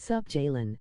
Sup Jalen.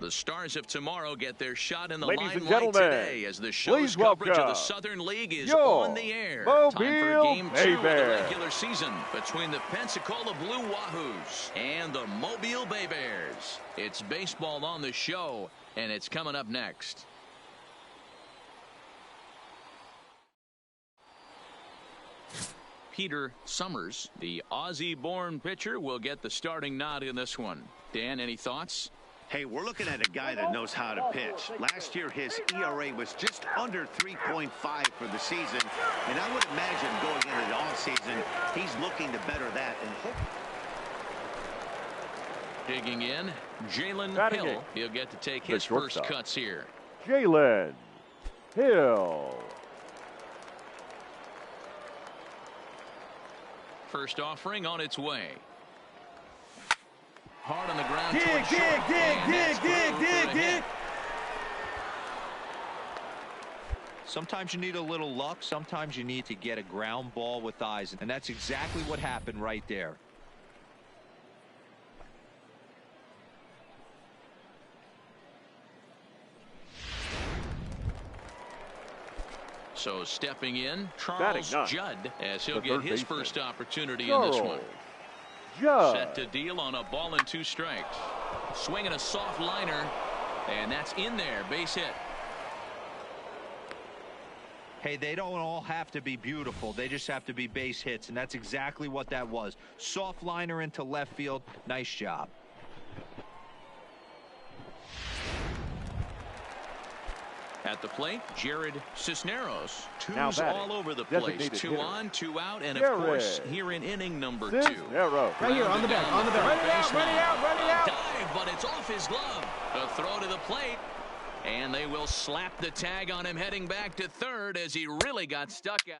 The stars of tomorrow get their shot in the Ladies and limelight gentlemen, today as the show's please coverage of the welcome Southern League is your on the air. Mobile Time for Game 2 of the Bears. regular season between the Pensacola Blue Wahoos and the Mobile Bay Bears. It's baseball on the show, and it's coming up next. Peter Summers, the Aussie-born pitcher, will get the starting nod in this one. Dan, any thoughts? Hey, we're looking at a guy that knows how to pitch. Last year, his ERA was just under 3.5 for the season, and I would imagine going into the offseason, he's looking to better that and hope. Digging in, Jalen Hill. He'll get to take his first cuts here. Jalen Hill. First offering on its way. Hard on the ground. Dig. Sometimes you need a little luck. Sometimes you need to get a ground ball with eyes. And that's exactly what happened right there. So stepping in, Charles Judd, as he'll get his first opportunity in this one. Set to deal on a ball and 2 strikes. Swinging a soft liner, and that's in there. Base hit. Hey, they don't all have to be beautiful. They just have to be base hits, and that's exactly what that was. Soft liner into left field. Nice job. At the plate, Jared Cisneros. Twos all over the place. 2 on, 2 out, and of course, here in inning number 2. Right here on the back, Run it out. Dive, but it's off his glove. A throw to the plate, and they will slap the tag on him heading back to third as he really got stuck out.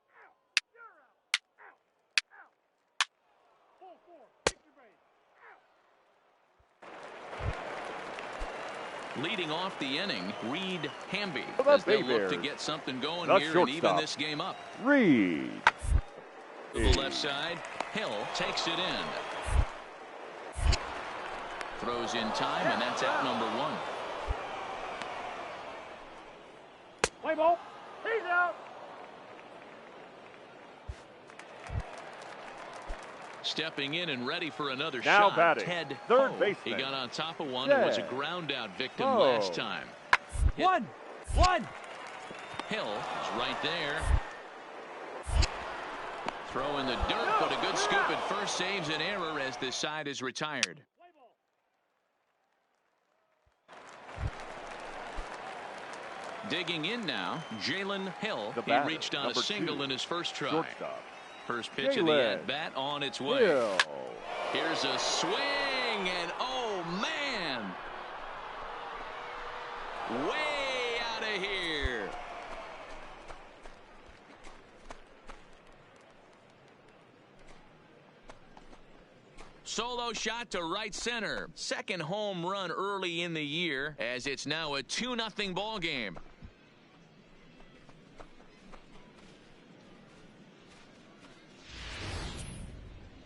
Leading off the inning, Reed Hamby, as they look to get something going here and even this game up. Reed. To the left side, Hill takes it in. Throws in time, and that's out number 1. Play ball. He's out. Stepping in and ready for another now shot. Batting. Ted Third Ho. baseman. He got on top of one and was a ground out victim last time. One. Hill is right there. Throw in the dirt, but a good scoop at first saves an error as this side is retired. Digging in now, Jalen Hill. He reached on a single in his first try. Shortstop. First pitch of the at-bat on its way. Hill. Here's a swing, and oh, man. Way out of here. Solo shot to right center. Second home run early in the year, as it's now a 2-0 ball game.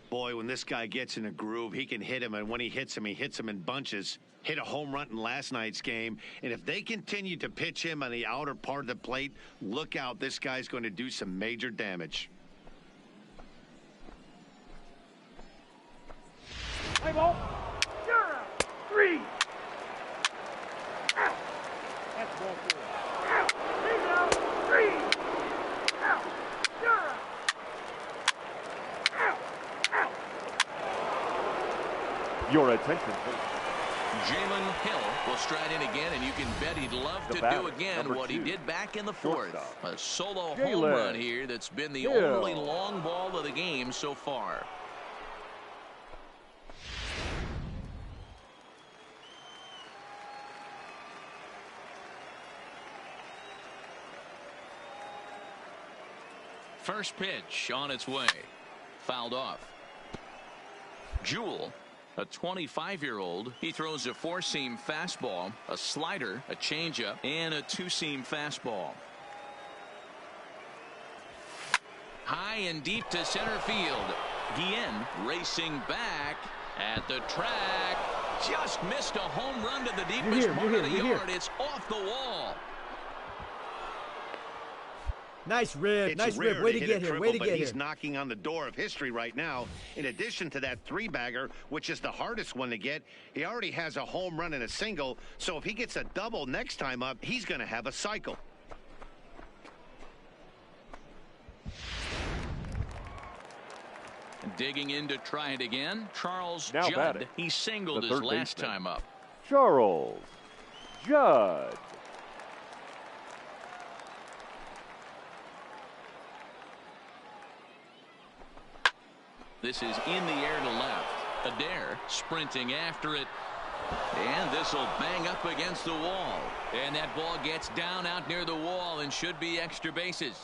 Boy, when this guy gets in a groove, he can hit him, and when he hits him in bunches. Hit a home run in last night's game, and if they continue to pitch him on the outer part of the plate, look out, this guy's going to do some major damage. Play ball. You're out. 3. Out. That's ball 4. Out. He's out. 3. Out. You're out. Your attention, please. Jalen Hill will stride in again, and you can bet he'd love to do again what he did back in the 4th. A solo home run here that's been the only long ball of the game so far. First pitch on its way. Fouled off. Jewell, a 25-year-old, he throws a 4-seam fastball, a slider, a changeup, and a 2-seam fastball. High and deep to center field. Guillen racing back at the track. just missed a home run to the deepest part of the yard. It's off the wall. Nice rib. Nice rib. Way to get here. Way to get here. He's knocking on the door of history right now. In addition to that three-bagger, which is the hardest one to get, he already has a home run and a single. So if he gets a double next time up, he's going to have a cycle. Digging in to try it again, Charles Judd. He singled his last time up. Charles Judd. This is in the air to left. Adair sprinting after it. And this will bang up against the wall. And that ball gets down out near the wall and should be extra bases.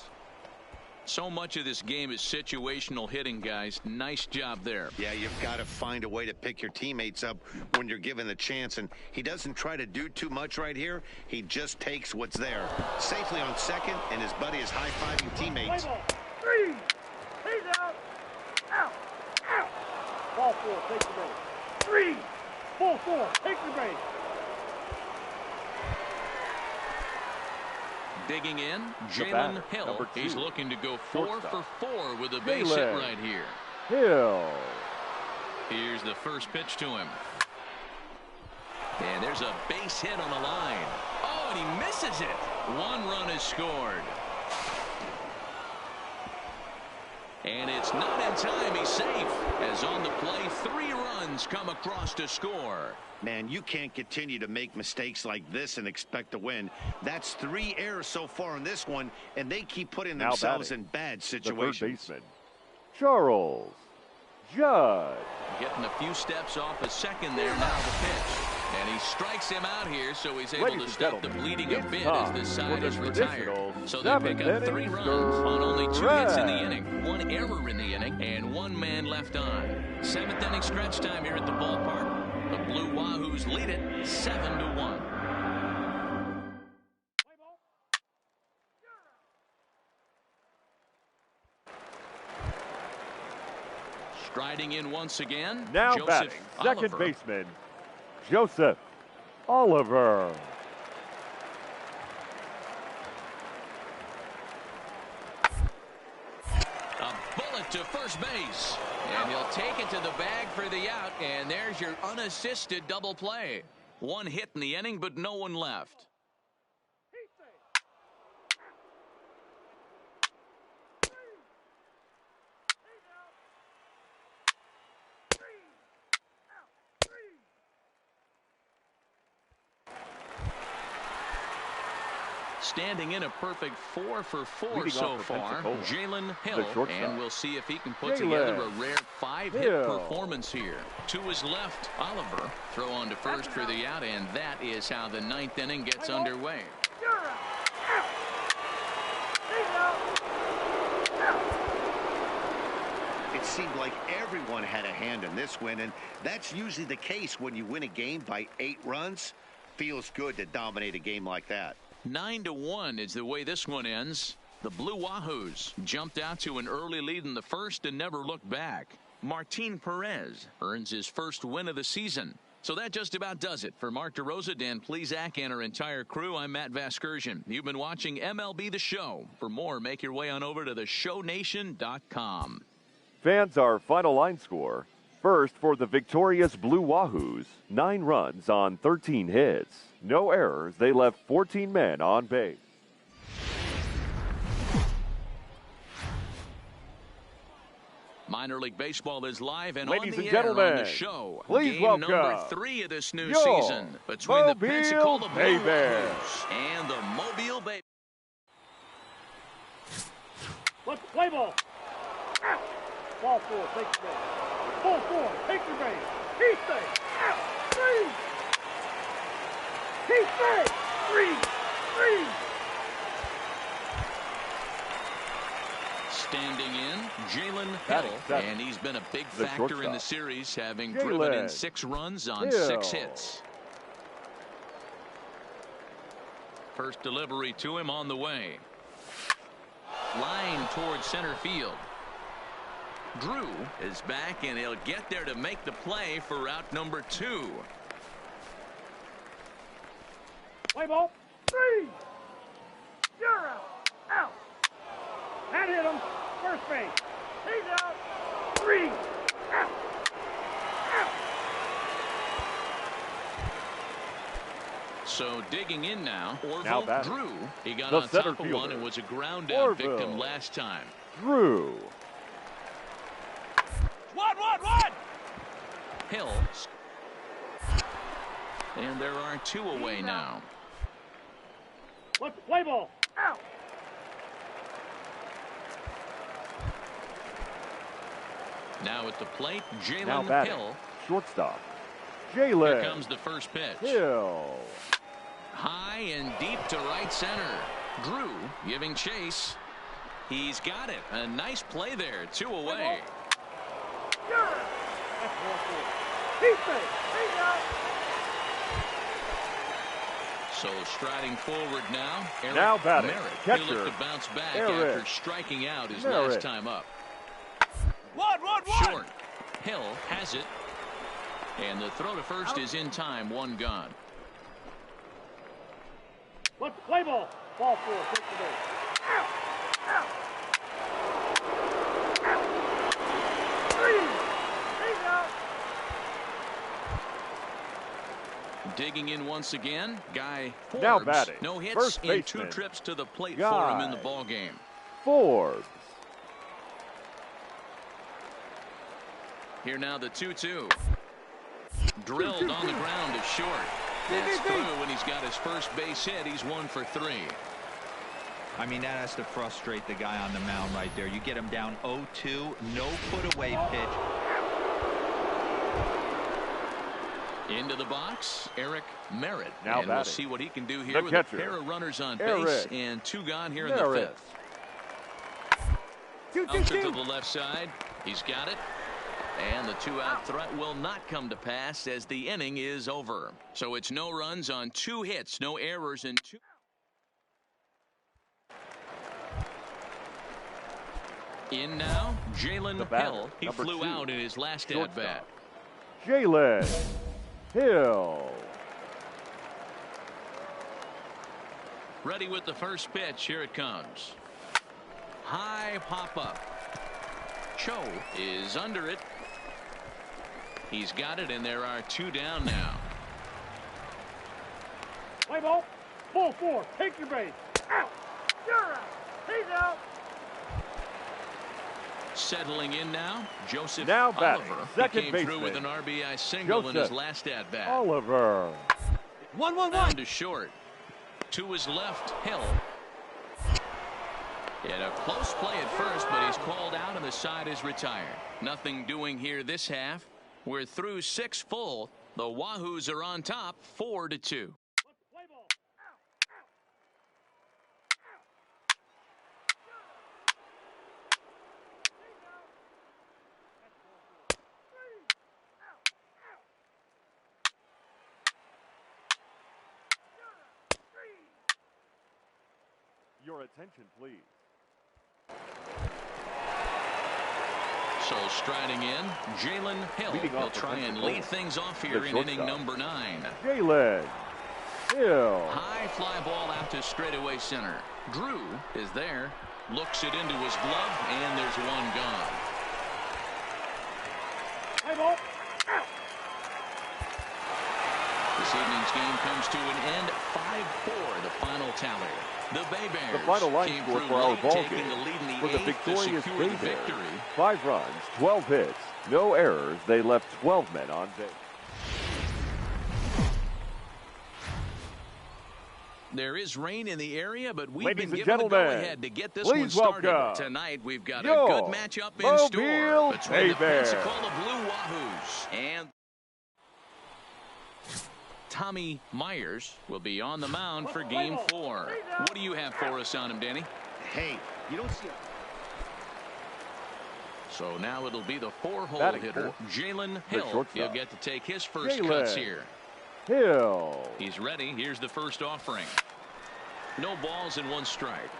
So much of this game is situational hitting, guys. Nice job there. Yeah, you've got to find a way to pick your teammates up when you're given the chance. And he doesn't try to do too much right here. He just takes what's there. Safely on second, and his buddy is high-fiving teammates. Three. He's out. Out. Out. Ball four. Take the base. Three. Ball four. Take the base. Digging in, Jalen Hill. He's looking to go 4 for 4 with a base hit right here. Hill. Here's the first pitch to him. And there's a base hit on the line. Oh, and he misses it. 1 run is scored. And it's not in time. He's safe. As on the play, 3 runs come across to score. Man, you can't continue to make mistakes like this and expect to win. That's 3 errors so far in this one, and they keep putting themselves in bad situations. The third baseman, Charles Judd. Getting a few steps off a second there. Now the pitch. And he strikes him out here, so he's able to stop the bleeding a bit as this side is retired. So they pick up 3 runs on only 2 hits in the inning, 1 error in the inning, and 1 man left on. 7th inning stretch time here at the ballpark. The Blue Wahoos lead it 7-1. Striding in once again. Now Joseph batting, second Oliver. baseman, Joseph Oliver. A bullet to first base. And he'll take it to the bag for the out. And there's your unassisted double play. 1 hit in the inning, but no one left. Standing in a perfect 4 for 4 so far, Jalen Hill, and we'll see if he can put together a rare 5-hit performance here. To his left, Oliver, throw on to first for the out, and that is how the 9th inning gets underway. It seemed like everyone had a hand in this win, and that's usually the case when you win a game by 8 runs. Feels good to dominate a game like that. 9-1 is the way this one ends. The Blue Wahoos jumped out to an early lead in the first and never looked back. Martin Perez earns his first win of the season. So that just about does it. For Mark DeRosa, Dan Plesac, and our entire crew, I'm Matt Vasgersian. You've been watching MLB The Show. For more, make your way on over to theshownation.com. Fans, our final line score. First, for the victorious Blue Wahoos, 9 runs on 13 hits. No errors. They left 14 men on base. Minor League Baseball is live and Ladies on the and gentlemen, air on the show. please Game welcome number 3 of this new season between the Pensacola Blue Wahoos and the Mobile Bay. Let's play ball. Out. Ball 4, take the base. Ball 4, take the base. He's safe. Out. 3. He's safe. 3. Standing in, Jalen Hill, and he's been a big factor in the series, having driven in 6 runs on 6 hits. First delivery to him on the way. Line towards center field. Drew is back, and he'll get there to make the play for route number 2. Play ball. 3. You're out. Out. That hit him. First base. He's out. 3. Out. Out. So digging in now, Now Orville Drew. He got the on top of fielder. one and was a ground out victim last time. Drew. 1. Hill. And there are 2 away now. Let's play ball. Out. Now at the plate, Now Jalen batting. Hill. Shortstop. Here Jalen comes the first pitch. Hill. High and deep to right center. Drew giving chase. He's got it. A nice play there. 2 away. You're out. That's 1-4. He's safe. He's out. So striding forward now. Eric Now batting. Merritt. Catcher. He'll look to bounce back Eric after striking out his Merritt. last time up. 1. Short. Hill has it. And the throw to first is in time. 1 gone. Let's play ball. Ball 4. Take the base. Out. Out. Out. 3. He's out. Digging in once again. Guy Forbes. Now batting. No hits First in 2 baseman. trips to the plate Guy for him in the ball game. Forbes. Here now the 2-2. Drilled on the ground to short. That's through, and he's got his first base hit. He's 1 for 3. I mean, that has to frustrate the guy on the mound right there. You get him down 0-2, no put away pitch. Into the box, Eric Merritt. Now and we'll batting. see what he can do here The with catcher. a pair of runners on Eric base and 2 gone here in the Merritt. 5th. Out to the left side. He's got it. And the 2-out threat will not come to pass as the inning is over. So it's no runs on 2 hits, no errors, and 2. In now, Jalen Hill. He number flew 2. out in his last Shortstop. at-bat. Jalen Hill. Ready with the first pitch. Here it comes. High pop-up. Cho is under it. He's got it, and there are 2 down now. Play ball. Ball 4. Take your base. Out. You're out. He's out. Settling in now, Joseph Now batting, Oliver. second He came through baseman. with an RBI single in his Joseph last at-bat. Oliver. 1-1-1. Down to short. To his left, Hill. And a close play at first, but he's called out and the side is retired. Nothing doing here this half. We're through 6 full. The Wahoos are on top, 4-2. Let's play ball. Your attention, please. So striding in, Jalen Hill. Leading He'll off try and defensive lead line. things off The here in inning shortstop. number 9. Jalen Hill. High fly ball out to straightaway center. Drew is there. Looks it into his glove, and there's 1 gone. Play ball. This evening's game comes to an end. 5-4, the final tally. The Bay Bears The final line came score through for our late, ball taking game. the lead in the For the 8th victorious to secure Bay the Bears, victory. 5 runs, 12 hits, no errors. They left 12 men on base. There is rain in the area, but we've Ladies been and given the gentlemen, go-ahead to get this please one started. welcome Tonight, we've got a your good matchup in Mobile store between the Bay Bears. Pensacola Blue Wahoos and Tommy Myers will be on the mound for Game 4. What do you have for us on him, Danny? Hey, you don't see. So now it'll be the 4-hole Batting hitter, fourth, Jalen Hill. shortstop. He'll get to take his first Jalen cuts here. Hill. He's ready. Here's the first offering. No balls and 1 strike.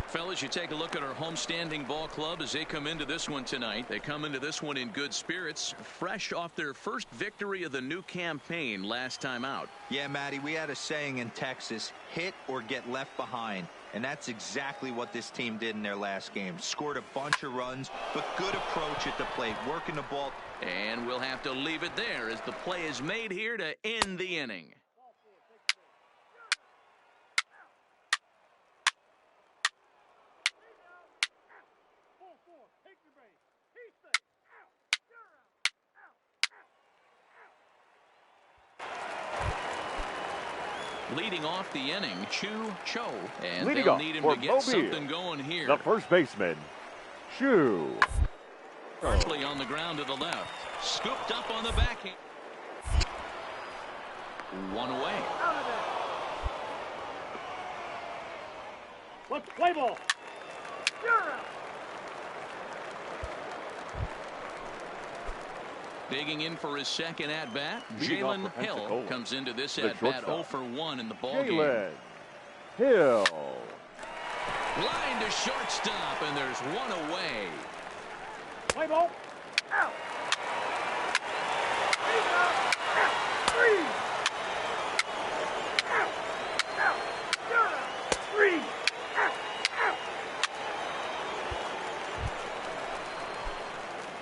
Fellas, you take a look at our homestanding ball club as they come into this one tonight. They come into this one in good spirits, fresh off their first victory of the new campaign last time out. Yeah, Matty, we had a saying in Texas, hit or get left behind. And that's exactly what this team did in their last game. Scored a bunch of runs, but good approach at the plate, working the ball. And we'll have to leave it there as the play is made here to end the inning. Leading off the inning, Chu Cho, and leading they'll off need him for to get Mobile, something going here. the first baseman, Chu. Partially on the ground to the left, scooped up on the backhand. One away. Let's play ball. You're out. Digging in for his second at-bat, Jalen Hill comes into this at-bat 0 for 1 in the ballgame. Jalen Hill. Line to shortstop, and there's one away. Play ball. Out. He's out. Out. 3. Out. Out. You're out. 3. Out. Out.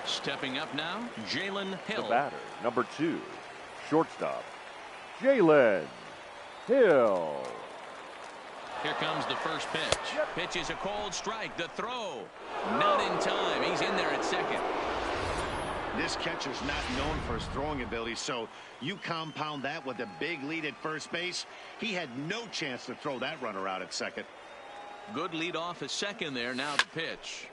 Stepping up now, Jalen Hill. The batter, number 2, shortstop, Jalen Hill. Here comes the first pitch. Pitch is a cold strike. The throw. Not in time. He's in there at second. This catcher's not known for his throwing ability, so you compound that with a big lead at first base. He had no chance to throw that runner out at second. Good lead off at second there. Now the pitch.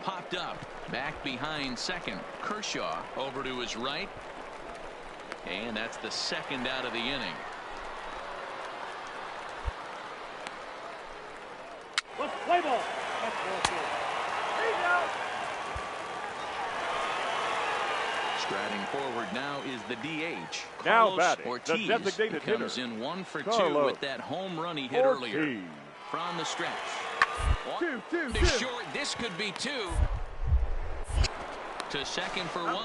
Popped up. Back behind second. Kershaw over to his right. And that's the second out of the inning. Let's play ball. That's ball 4. He's out. Striding forward now is the DH. Now Carlos batting, Ortiz the designated comes hitter, in 1 for 2 Carlos with that home run he hit Ortiz. earlier. From the stretch. 2, 2, To 2. short. This could be 2. To second for 1.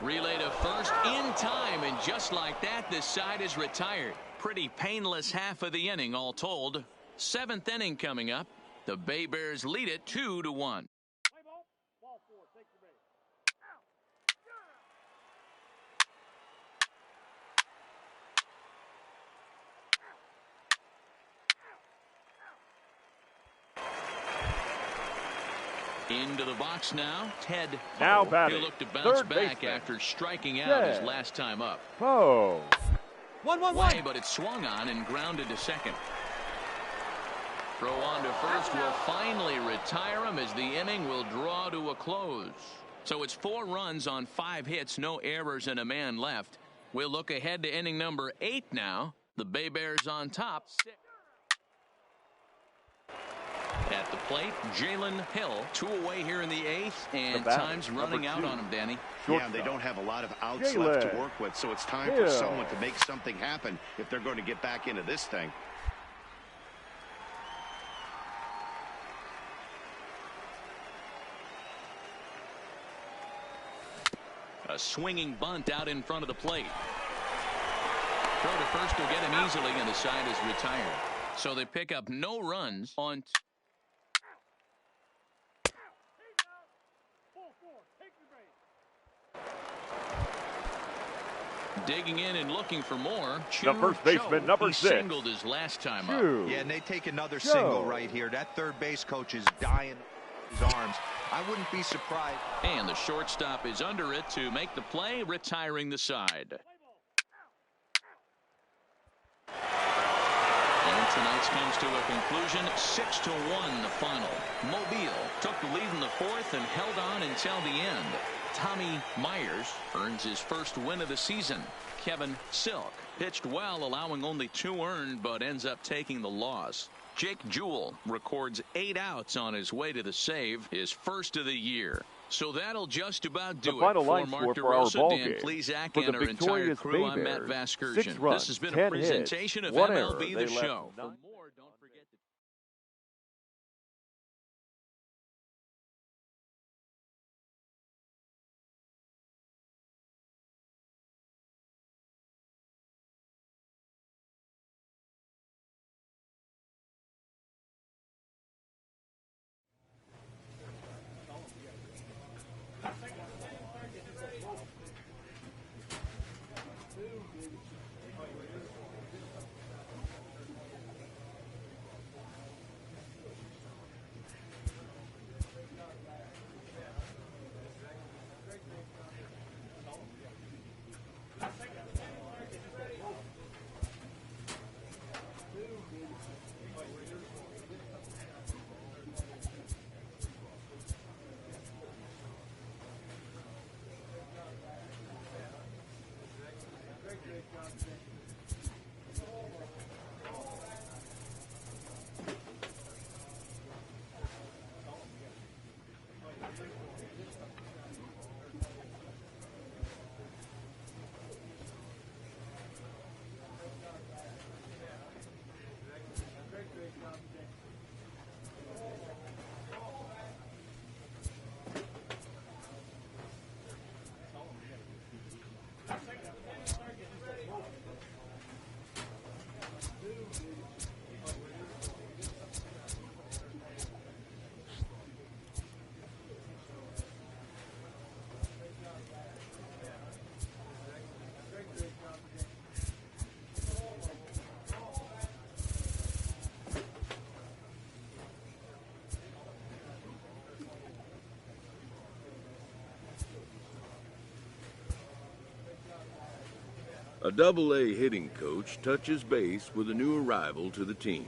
Relay to first in time. And just like that, this side is retired. Pretty painless half of the inning all told. 7th inning coming up. The Bay Bears lead it 2-1. Play ball. Ball 4. Take the base. Out. You're out. Into the box now, Ted Now Poe. batting, He'll look to bounce third back baseman, after striking out his Ted last time up. Poe. 1-1-1. Way, but it's swung on and grounded to second. Throw on to first will finally retire him as the inning will draw to a close. So it's 4 runs on 5 hits, no errors, and a man left. We'll look ahead to inning number 8 now. The Bay Bears on top. At the plate, Jalen Hill, 2 away here in the 8th, and time's running out on him, Danny. Yeah, they don't have a lot of outs left to work with, so it's time for someone to make something happen if they're going to get back into this thing. A swinging bunt out in front of the plate. Throw to first will get him easily, and the side is retired. So they pick up no runs on. Digging in and looking for more. The first baseman, number 6. He singled his last time up. Yeah, and they take another single right here. That third base coach is dying his arms. I wouldn't be surprised. And the shortstop is under it to make the play, retiring the side. And tonight's comes to a conclusion, 6-1 the final. Mobile took the lead in the 4th and held on until the end. Tommy Myers earns his first win of the season. Kevin Silk pitched well, allowing only 2 earned, but ends up taking the loss. Jake Jewell records 8 outs on his way to the save, his first of the year. So that'll just about do it. For Mark DeRosa, Dan Plesac, and our entire crew, I'm Matt Vasgersian. This has been a presentation of MLB The Show. A Double-A hitting coach touches base with a new arrival to the team.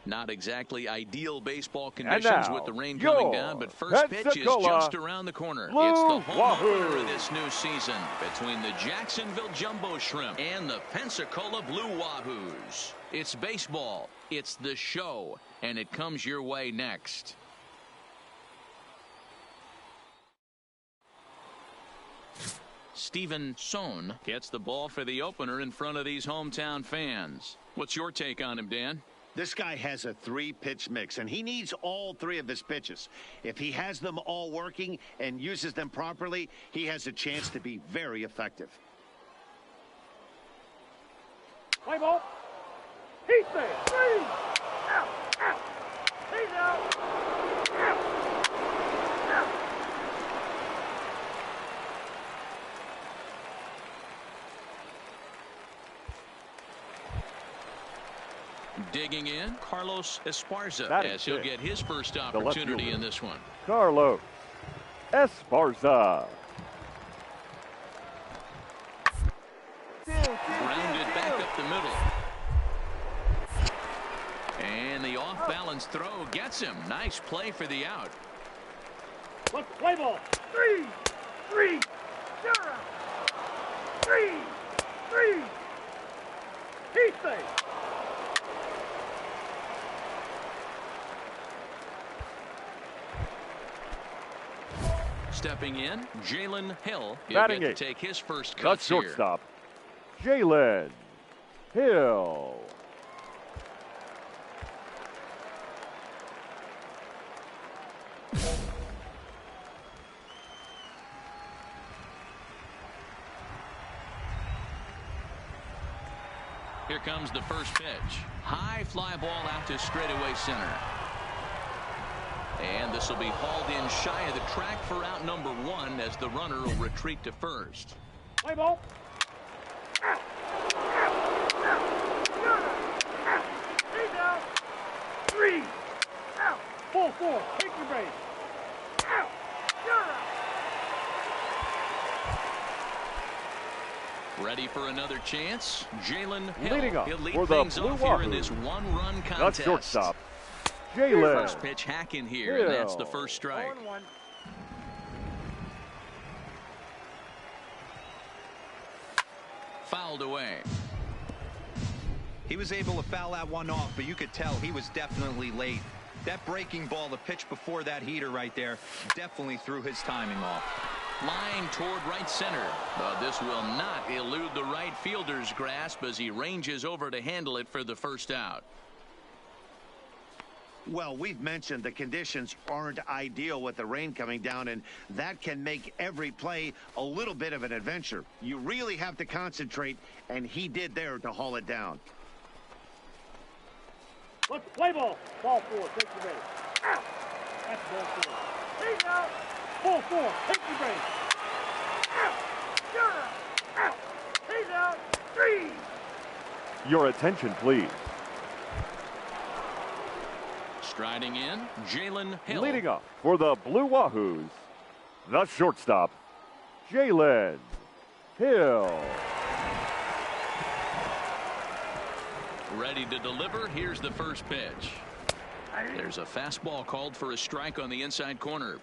Not exactly ideal baseball conditions with the rain coming down, but first pitch is just around the corner. It's the home opener of this new season between the Jacksonville Jumbo Shrimp and the Pensacola Blue Wahoos. It's baseball, it's the show, and it comes your way next. Steven Sohn gets the ball for the opener in front of these hometown fans. What's your take on him, Dan? This guy has a 3-pitch mix, and he needs all 3 of his pitches. If he has them all working and uses them properly, he has a chance to be very effective. Play ball. He's there. 3. Out. Out. He's out. Out. Out. Digging in, Carlos Esparza, as he'll get his first opportunity in this one. Carlos Esparza. Grounded back up the middle. And the off-balance throw gets him. Nice play for the out. Let's play ball. 3. 3. You're out. 3. 3. He's safe. Stepping in, Jalen Hill. He'll get to take his first cuts here. Shortstop, Jalen Hill. Here comes the first pitch. High fly ball out to straightaway center. And this will be hauled in shy of the track for out number 1 as the runner will retreat to first. Play ball. Out. Out. Out. 3. Out. Full 4. Take your base. Out. You're out. Ready for another chance. Jalen leading Hill. up He'll lead for the things Blue off here in Wahoo. this one-run contest. The shortstop, Jalen. First pitch hacking here, and that's the first strike. 0-1. Fouled away. He was able to foul that one off, but you could tell he was definitely late. That breaking ball, the pitch before that heater right there, definitely threw his timing off. Line toward right center. But this will not elude the right fielder's grasp as he ranges over to handle it for the first out. Well, we've mentioned the conditions aren't ideal with the rain coming down, and that can make every play a little bit of an adventure. You really have to concentrate, and he did there to haul it down. Let's play ball. Ball 4. Take your base. Out. That's ball 4. He's out. Ball 4. Take your base. Out. You're out. Out. He's out. 3. Your attention, please. Striding in, Jalen Hill. Leading up for the Blue Wahoos, the shortstop, Jalen Hill. Ready to deliver. Here's the first pitch. There's a fastball called for a strike on the inside corner.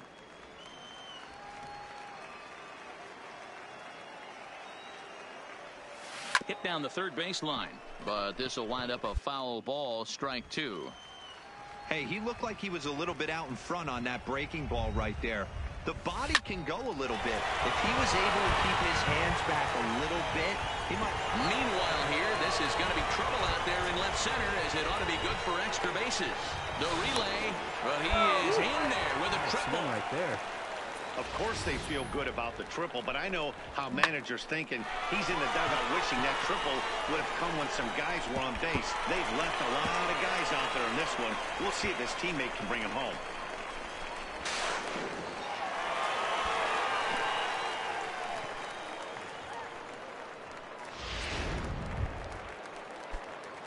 Hit down the third baseline, but this will wind up a foul ball, strike 2. Hey, he looked like he was a little bit out in front on that breaking ball right there. The body can go a little bit. If he was able to keep his hands back a little bit, he might. Meanwhile here, this is going to be trouble out there in left center as it ought to be good for extra bases. The relay, but he is in there with a triple. Right there. Of course they feel good about the triple, but I know how managers think, and he's in the dugout wishing that triple would have come when some guys were on base. They've left a lot of guys out there in this one. We'll see if his teammate can bring him home.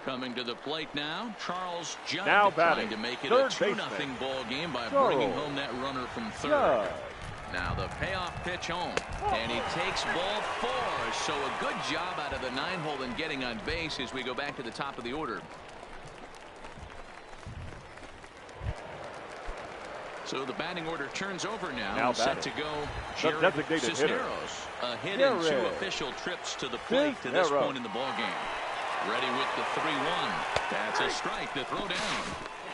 Coming to the plate now, Charles Judd, Now trying to make it a 2-0 ball game by bringing home that runner from third. Judd. Now the payoff pitch home, and he takes ball 4. So a good job out of the 9-hole in getting on base as we go back to the top of the order. So the batting order turns over now set to go Jared designated hitter. Cisneros. A hit in 2 official trips to the plate to this point in the ball game. Ready with the 3-1. That's a strike to throw down.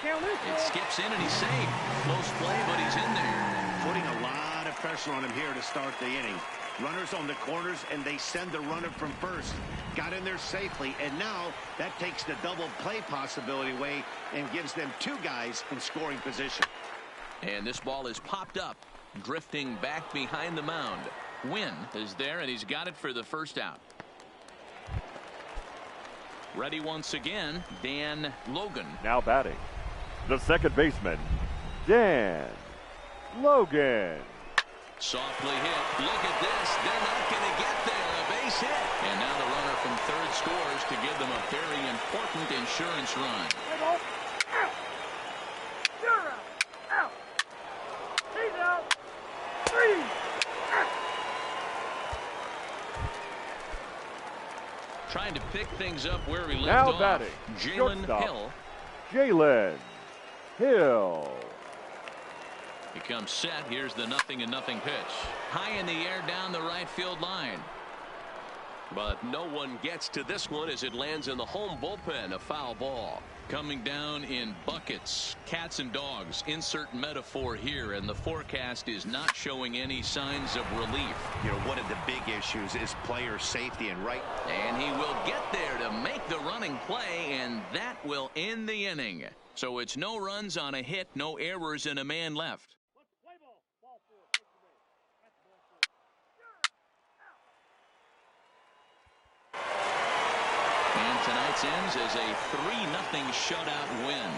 It skips in and he's safe. Close play, but he's in there. Putting a lot of pressure on him here to start the inning. Runners on the corners, and they send the runner from first. Got in there safely, and now that takes the double play possibility away and gives them 2 guys in scoring position. And this ball is popped up, drifting back behind the mound. Wynn is there, and he's got it for the first out. Ready once again, Dan Logan. Now batting, the second baseman, Dan Logan. Softly hit. Look at this. They're not going to get there. A base hit. And now the runner from third scores to give them a very important insurance run. Out. You're out. Out. He's out. 3. Trying to pick things up where we left Now off. batting, Jalen Hill. Jalen Hill. He comes set. Here's the 0-0 pitch. High in the air down the right field line. But no one gets to this one as it lands in the home bullpen. A foul ball. Coming down in buckets. Cats and dogs. Insert metaphor here. And the forecast is not showing any signs of relief. You know, one of the big issues is player safety, and And he will get there to make the running play, and that will end the inning. So it's no runs on a hit, no errors, and a man left. And tonight's ends as a 3-0 shutout win.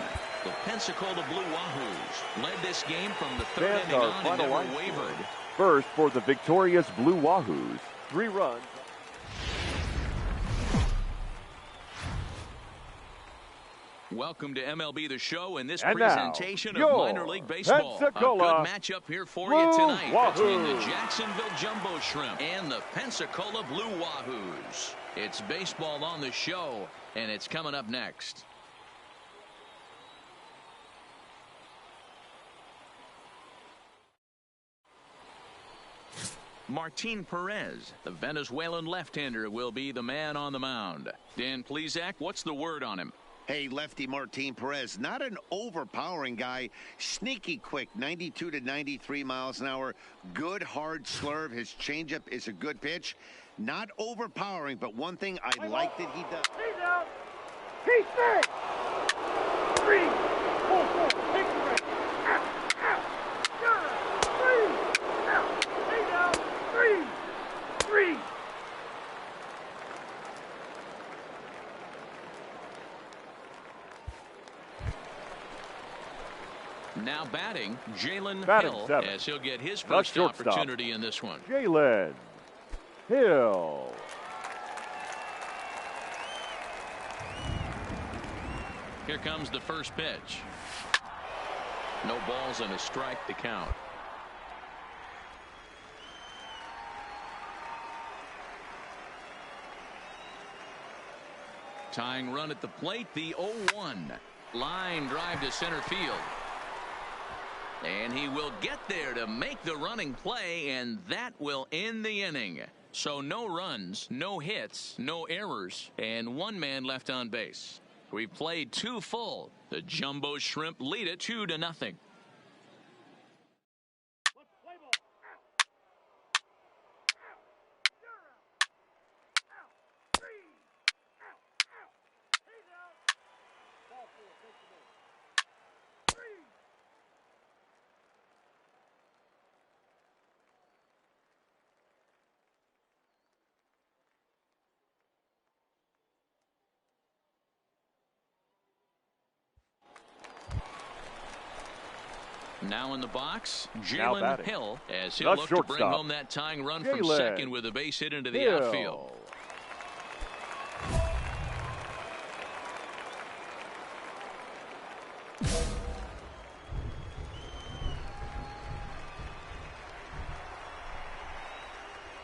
The Pensacola Blue Wahoos led this game from the third inning on and never wavered. First for the victorious Blue Wahoos, 3 runs. Welcome to MLB The Show and this And presentation now, of minor league baseball. A Pensacola good matchup here for Blue you tonight between the Wahoos. Jacksonville Jumbo Shrimp and the Pensacola Blue Wahoos. It's baseball on the show, and it's coming up next. Martin Perez, the Venezuelan left-hander, will be the man on the mound. Dan Plesac, what's the word on him? Hey, lefty Martin Perez, not an overpowering guy, sneaky quick, 92 to 93 miles an hour, good hard slurve. His changeup is a good pitch, not overpowering, but one thing I like that he does. He's out. He's safe. 3, 4, 4. Take the break. Out, out. Got 3. Out. He's out. 3. Now batting, Jalen Batting Hill, 7. as he'll get his first opportunity in this one. Jalen Hill. Here comes the first pitch. No balls and a strike to count. Tying run at the plate, the 0-1. Line drive to center field. And he will get there to make the running play, and that will end the inning. So no runs, no hits, no errors, and one man left on base. We've played 2 full. The Jumbo Shrimp lead it 2-0. Now in the box, Jalen Hill, as he'll look to bring home that tying run from second with a base hit into the outfield.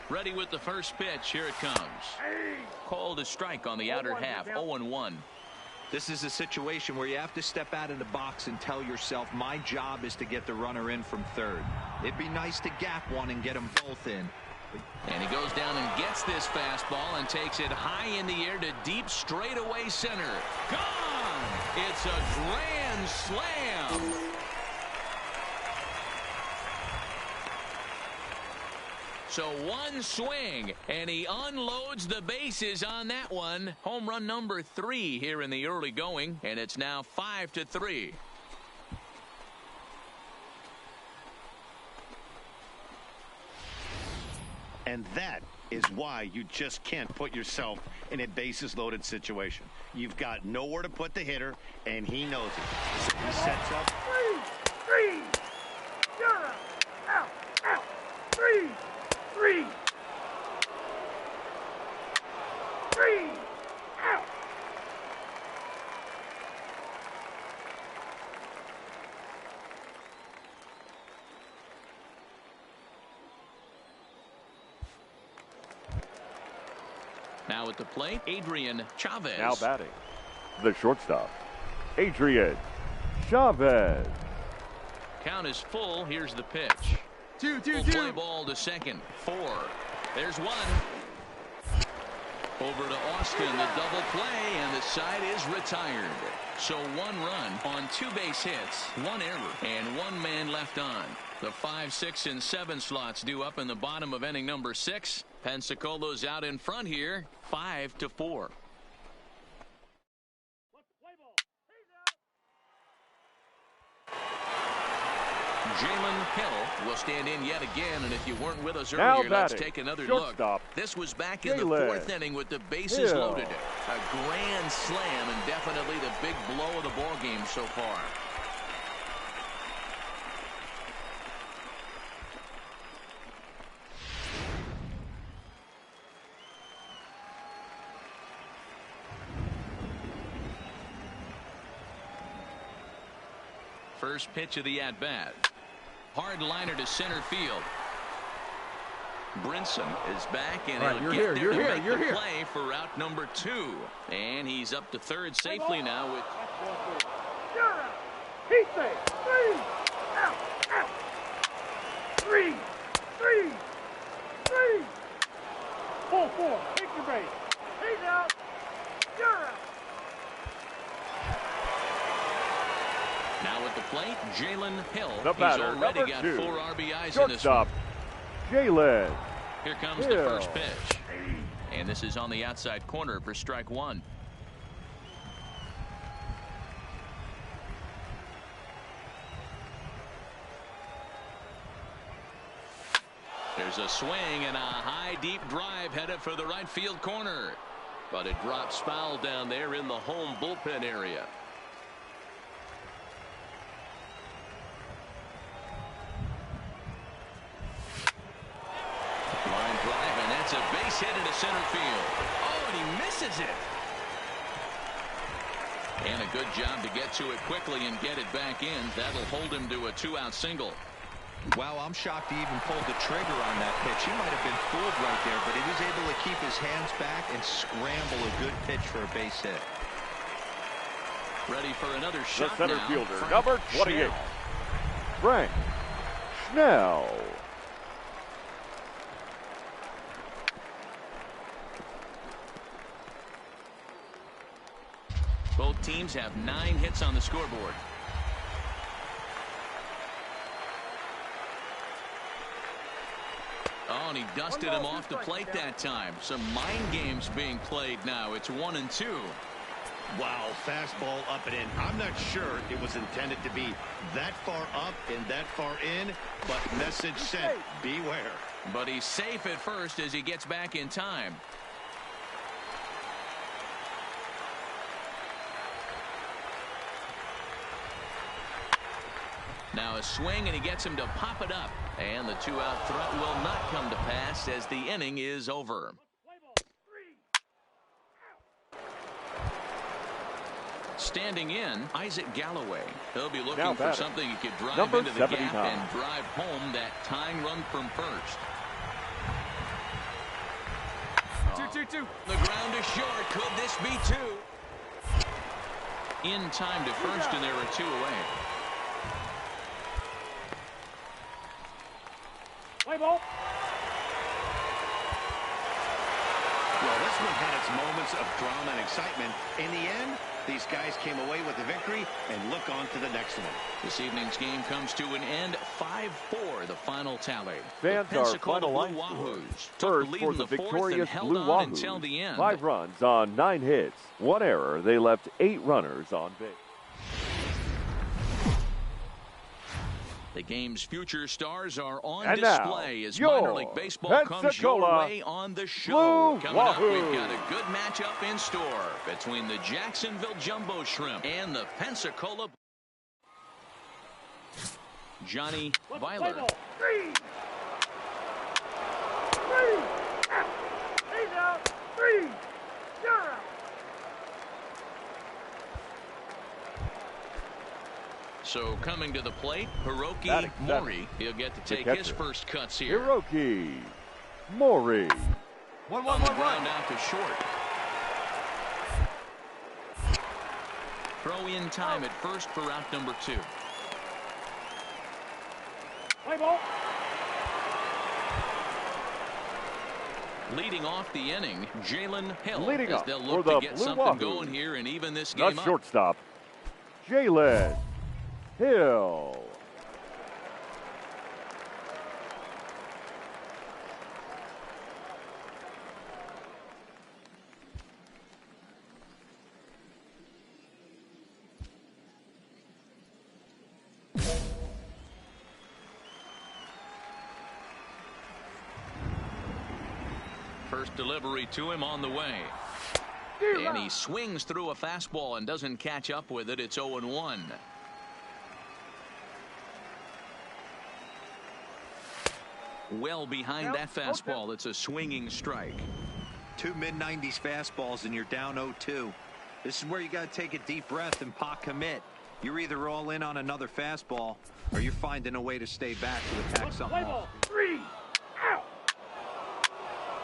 Ready with the first pitch. Here it comes. Called a strike on the outer half. 0-1. This is a situation where you have to step out of the box and tell yourself, my job is to get the runner in from third. It'd be nice to gap one and get them both in. And he goes down and gets this fastball and takes it high in the air to deep straightaway center. Gone! It's a grand slam. So one swing, and he unloads the bases on that one. Home run number 3 here in the early going, and it's now 5-3. And that is why you just can't put yourself in a bases-loaded situation. You've got nowhere to put the hitter, and he knows it. So he sets up. 3. You're out. 3. Out. Now at the plate, Adrian Chavez. Now batting, the shortstop, Adrian Chavez. Count is full. Here's the pitch. 2. Fly ball to second. 4. There's 1. Over to Austin, the double play, and the side is retired. So 1 run on 2 base hits, 1 error, and 1 man left on. The 5, 6, and 7 slots due up in the bottom of inning number 6. Pensacola's out in front here, 5-4. Jalen Hill will stand in yet again, and if you weren't with us earlier, let's take another look. This was back in the 4th inning with the bases loaded. A grand slam, and definitely the big blow of the ball game so far. First pitch of the at-bat. Hard liner to center field. Brinson is back, and he'll get there to make the play for out number 2. And he's up to third safely now with... He's safe. 3. Out. Out. 3. 3. 3. Pull 4. Take your base. He's out. You're out. Now at the plate, Jalen Hill. The batter, He's already got 4 RBIs in this one. Jalen. Here comes the first pitch. And this is on the outside corner for strike 1. There's a swing and a high deep drive headed for the right field corner. But it drops foul down there in the home bullpen area. Line drive, and that's a base hit into center field. Oh, and he misses it. And a good job to get to it quickly and get it back in. That'll hold him to a 2-out single. Wow, I'm shocked he even pulled the trigger on that pitch. He might have been fooled right there, but he was able to keep his hands back and scramble a good pitch for a base hit. Ready for another shot the center now. fielder, number 28, Frank Snell. Both teams have 9 hits on the scoreboard. Oh, and he dusted him off the plate that time. Some mind games being played now. It's 1-2. Wow, fastball up and in. I'm not sure it was intended to be that far up and that far in, but message sent, beware. But he's safe at first as he gets back in time. Now a swing, and he gets him to pop it up. And the 2-out threat will not come to pass as the inning is over. Standing in, Isaac Galloway. He'll be looking for something he could drive into the gap and drive home that tying run from first. 2-2-2. The ground is short. Could this be 2? In time to first, and there are 2 away. Play ball. Well, this one had its moments of drama and excitement. In the end, these guys came away with the victory and look on to the next one. This evening's game comes to an end. 5-4, the final tally. Fans are final line Wahoos first for the victorious Blue Wahoos. 5 runs on 9 hits. 1 error. They left 8 runners on base. The game's future stars are on and display now, as minor league baseball comes your way on the show. Coming up, we've got a good matchup in store between the Jacksonville Jumbo Shrimp and the Pensacola. Johnny Weiler. 3. 3. Out. He's out. 3. You're out. So coming to the plate, Hiroki Mori. He'll get to take his first cuts here. Hiroki Mori. 1-1-1 ground out to short. Throw in time at first for out number 2. Play ball. Leading off the inning, Jalen Hill. Leading as up they'll look for the to get Blue something Wahoos. going here and even this game The up. shortstop, Jalen Hill. First delivery to him on the way. And he swings through a fastball and doesn't catch up with it. It's 0-1. Well behind that fastball. It's a swinging strike. 2 mid-90s fastballs and you're down 0-2. This is where you got to take a deep breath and pot commit. You're either all in on another fastball, or you're finding a way to stay back to attack something else. 3 out.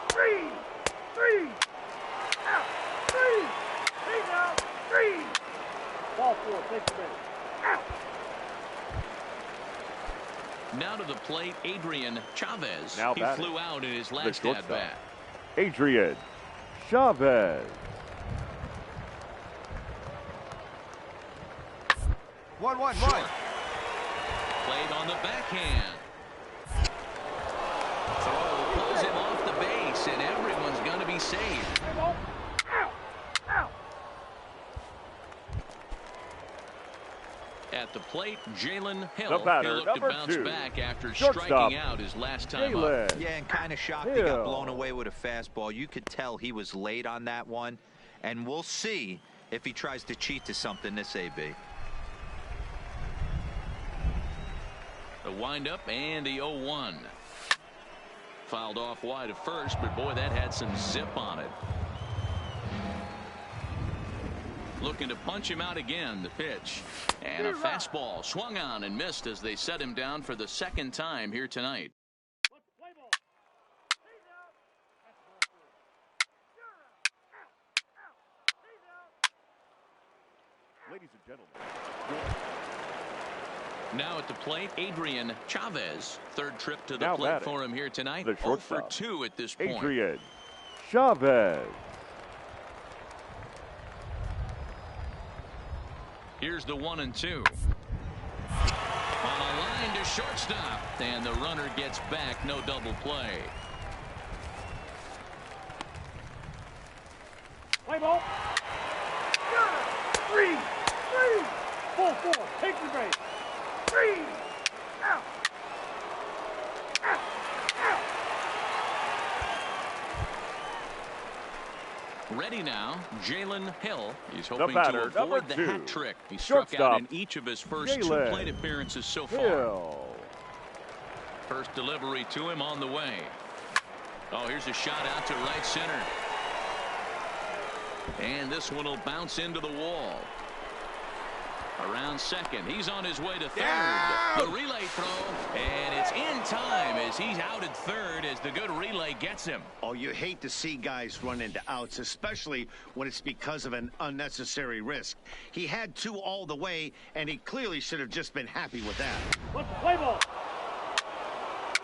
3 out. 3. He's out. 3. Ball 4. Take the base. Out. Now to the plate, Adrian Chavez. Now he flew out in his last at-bat. Adrian Chavez. 1-1-1. Played on the backhand. Throw pulls him off the base, and everyone's going to be saved. Out. Out. At the plate, Jalen Hill. The batter, He looked to bounce 2. back after Shortstop, striking out his last time up. Yeah, and kind of shocked he got blown away with a fastball. You could tell he was late on that one, and we'll see if he tries to cheat to something this AB. The windup and the 0-1. Fouled off wide at first, but boy, that had some zip on it. Looking to punch him out again. The pitch and a fastball swung on and missed as they set him down for the second time here tonight. Ladies and gentlemen. Now at the plate, Adrian Chavez. Third trip to the plate for him here tonight. 0 for 2 at this point. Adrian Chavez. Here's the 1-2. On a line to shortstop, and the runner gets back. No double play. Play ball. 3. 4. Take the base. 3. Out. Out. Out. Ready now, Jalen Hill. He's hoping batter, to avoid the 2. hat trick. He struck Shortstop, out in each of his first 2 plate appearances so far. Hill. First delivery to him on the way. Oh, here's a shot out to right center. And this one will bounce into the wall. Around second. He's on his way to third. Yeah! The relay throw. And it's in time as he's out at third as the good relay gets him. Oh, you hate to see guys run into outs, especially when it's because of an unnecessary risk. He had 2 all the way, and he clearly should have just been happy with that. What's the play ball?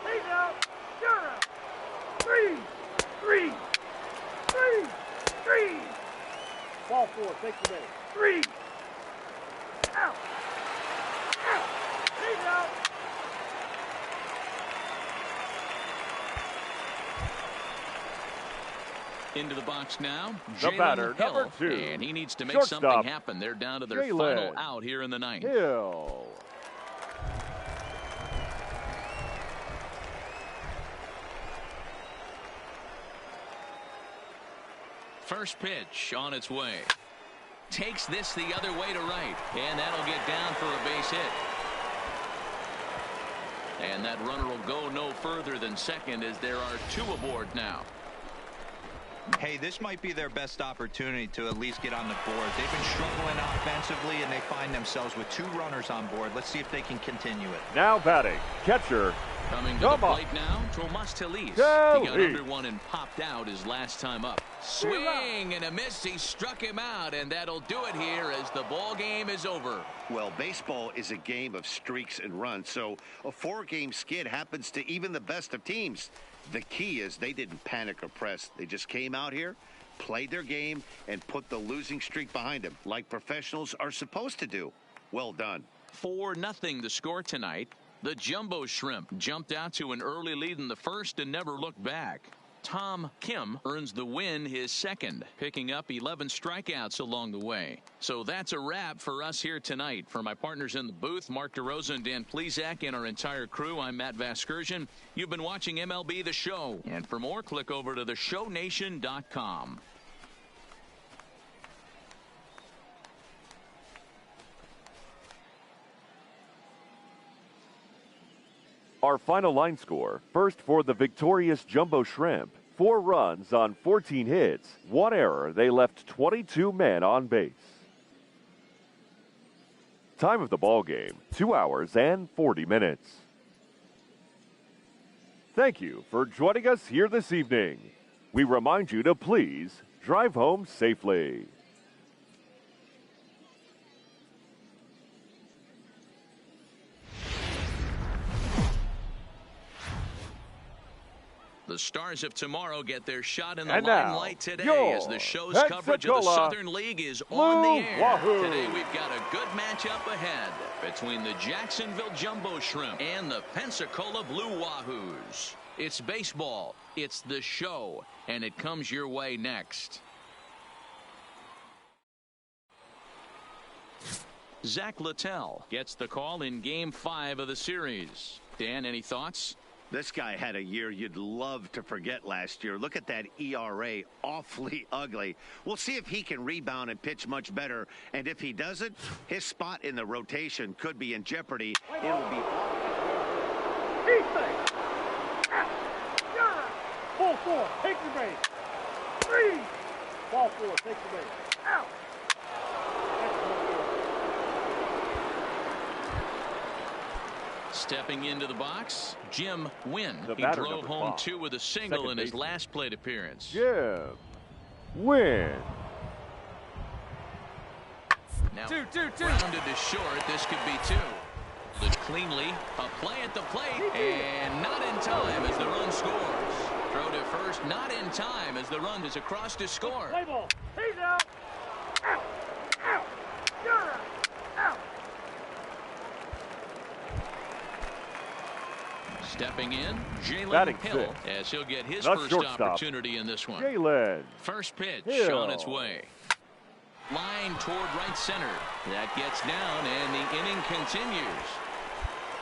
He's out. You're out. 3. Ball 4. Take the base. 3. Out. Out. He's out. Into the box now, The batter, Jalen Hill, number 2. and he needs to make Shortstop, something happen. They're down to their Jalen final out here in the 9th. Hill. First pitch on its way. Takes this the other way to right, and that'll get down for a base hit. And that runner will go no further than second as there are 2 aboard now. Hey, this might be their best opportunity to at least get on the board. They've been struggling offensively, and they find themselves with 2 runners on board. Let's see if they can continue it. Now batting, catcher. Coming to the plate now, Tomas Telis. He got under one and popped out his last time up. Swing and a miss. He struck him out, and that'll do it here as the ball game is over. Well, baseball is a game of streaks and runs, so a 4-game skid happens to even the best of teams. The key is they didn't panic or press. They just came out here, played their game, and put the losing streak behind them, like professionals are supposed to do. Well done. 4-0 the score tonight. The Jumbo Shrimp jumped out to an early lead in the first and never looked back. Tom Kim earns the win, his second, picking up 11 strikeouts along the way. So that's a wrap for us here tonight. For my partners in the booth, Mark DeRosa and Dan Plesac, and our entire crew, I'm Matt Vasgersian. You've been watching MLB The Show. And for more, click over to theshownation.com. Our final line score, first for the victorious Jumbo Shrimp. 4 runs on 14 hits, 1 error. They left 22 men on base. Time of the ball game, 2 hours and 40 minutes. Thank you for joining us here this evening. We remind you to please drive home safely. The Stars of tomorrow get their shot in the And limelight today as the show's coverage of the Southern League is on the air. Wahoo. Today we've got a good matchup ahead between the Jacksonville Jumbo Shrimp and the Pensacola Blue Wahoos. It's baseball, it's the show, and it comes your way next. Zach Littell gets the call in Game 5 of the series. Dan, any thoughts? This guy had a year you'd love to forget last year. Look at that ERA, awfully ugly. We'll see if he can rebound and pitch much better. And if he doesn't, his spot in the rotation could be in jeopardy. It'll be... Ball 4, take the base. 3. Ball 4, take the base. Out. Stepping into the box, Jim Wynn. He batter, drove home 5. 2 with a single Second in his baseman. last plate appearance. Jim Wynn. Now, rounded to short. This could be 2. But cleanly, a play at the plate, and not in time as the run scores. Throw to first, not in time as the run is across to score. Play ball. He's out. Out. Out. You're out. Out. Stepping in, Jalen Batting Hill, six. as he'll get his The first shortstop, opportunity in this one. Jalen First pitch Hill. on its way. Line toward right center. That gets down, and the inning continues.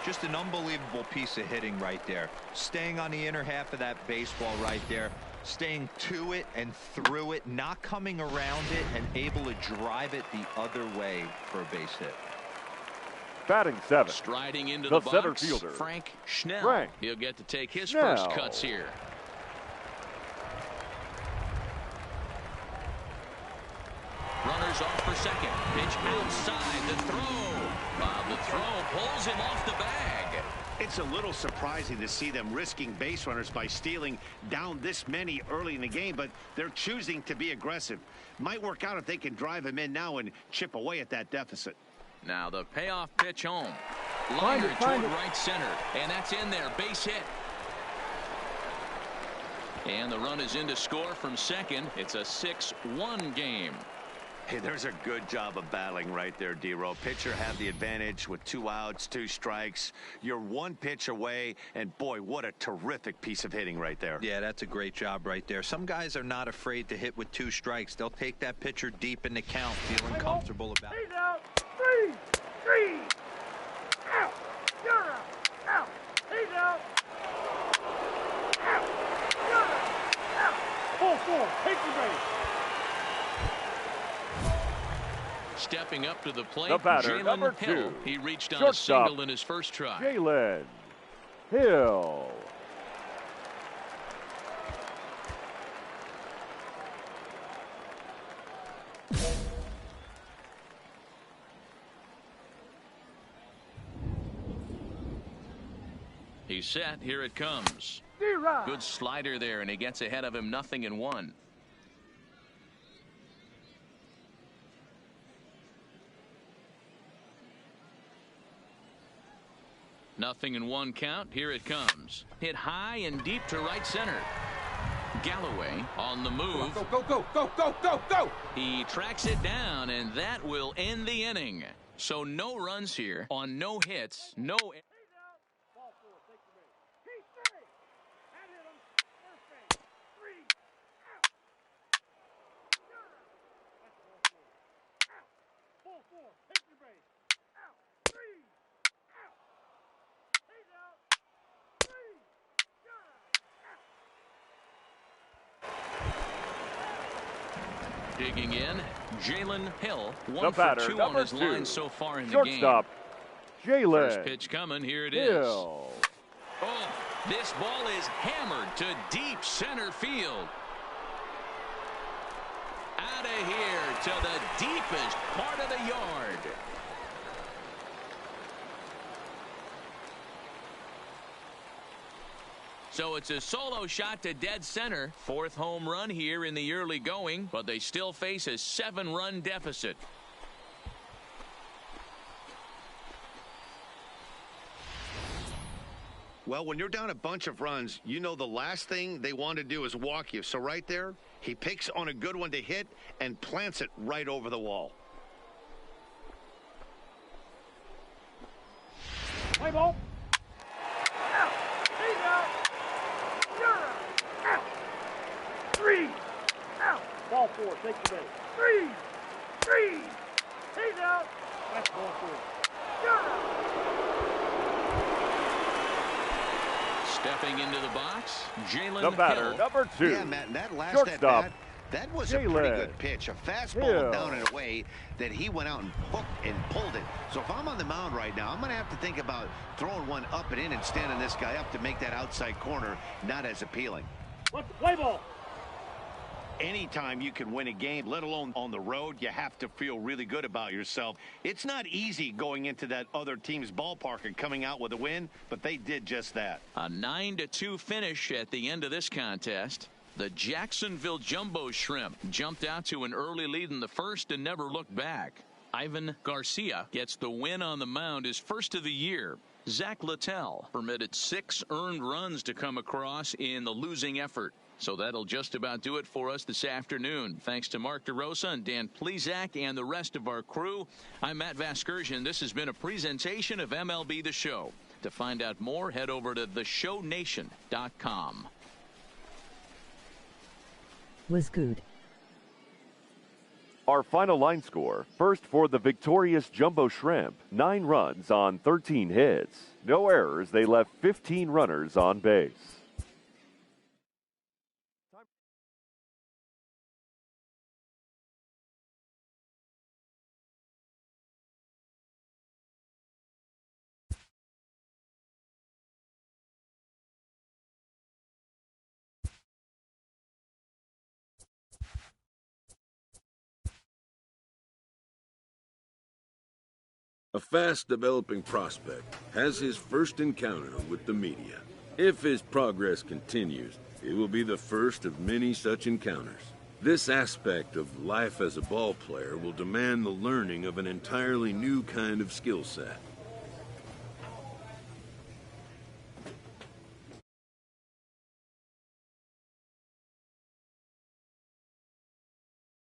Just an unbelievable piece of hitting right there. Staying on the inner half of that baseball right there. Staying to it and through it, not coming around it, and able to drive it the other way for a base hit. Batting 7. Striding into The the center box, fielder, Frank Schnell. Frank He'll get to take his Schnell. first cuts here. Runners off for second. Pitch outside the throw. The throw pulls him off the bag. It's a little surprising to see them risking base runners by stealing down this many early in the game, but they're choosing to be aggressive. Might work out if they can drive him in now and chip away at that deficit. Now the payoff pitch home. Liner toward right center, and that's in there. Base hit. And the run is in to score from second. It's a 6-1 game. Hey, there's a good job of battling right there, D-Row. Pitcher had the advantage with 2 outs, 2 strikes. You're 1 pitch away, and boy, what a terrific piece of hitting right there. Yeah, that's a great job right there. Some guys are not afraid to hit with 2 strikes. They'll take that pitcher deep in the count, feeling comfortable about it. He's out. 3. Out. You're out. Out. He's out. Out. You're out. Out. Ball 4, take the base. Stepping up to the plate, The batter, number Jalen Hill. 2. He reached on Shortstop, a single in his first try. Jalen Hill. He's set. Here it comes. D-Rod. Good slider there, and he gets ahead of him 0-1. Nothing in 1 count. Here it comes. Hit high and deep to right center. Galloway on the move. Go, go, go, go, go, go, go! He tracks it down, and that will end the inning. So no runs here on no hits, no. He's out. Ball 4, take the base. He's 3. That hit him. First base. 3. Out. You're out. That's ball 4. Out. Ball 4, take the base. Out. 3. Out. He's out. 3. You're out. Digging in, Jalen Hill, The 1 batter, for 2 on number his 2. line so far in the Shortstop, game. First Jalen pitch coming. Here it is. Hill. Oh, this ball is hammered to deep center field. Out of here to the deepest part of the yard. So it's a solo shot to dead center. 4th home run here in the early going, but they still face a 7-run deficit. Well, when you're down a bunch of runs, you know the last thing they want to do is walk you. So right there, he picks on a good one to hit and plants it right over the wall. Play ball. Out. He's out. You're out. 3. Out. Ball 4. Take the base. 3. He's out. That's ball 4. You're out. Stepping into the box, Jalen The batter, Hill. number 2. Yeah, Matt, that last shortstop, at-bat, that was Jalen a pretty good pitch. A fastball Hill. down and away that he went out and hooked and pulled it. So if I'm on the mound right now, I'm going to have to think about throwing one up and in and standing this guy up to make that outside corner not as appealing. What's the play ball? Anytime you can win a game, let alone on the road, you have to feel really good about yourself. It's not easy going into that other team's ballpark and coming out with a win, but they did just that. A 9-2 finish at the end of this contest. The Jacksonville Jumbo Shrimp jumped out to an early lead in the first and never looked back. Ivan Garcia gets the win on the mound, his first of the year. Zach Littell permitted 6 earned runs to come across in the losing effort. So that'll just about do it for us this afternoon. Thanks to Mark DeRosa and Dan Plesac and the rest of our crew. I'm Matt Vasgersian. This has been a presentation of MLB The Show. To find out more, head over to theshownation.com. Was good. Our final line score, first for the victorious Jumbo Shrimp, 9 runs on 13 hits. No errors, they left 15 runners on base. A fast-developing prospect has his first encounter with the media. If his progress continues, it will be the first of many such encounters. This aspect of life as a ball player will demand the learning of an entirely new kind of skill set.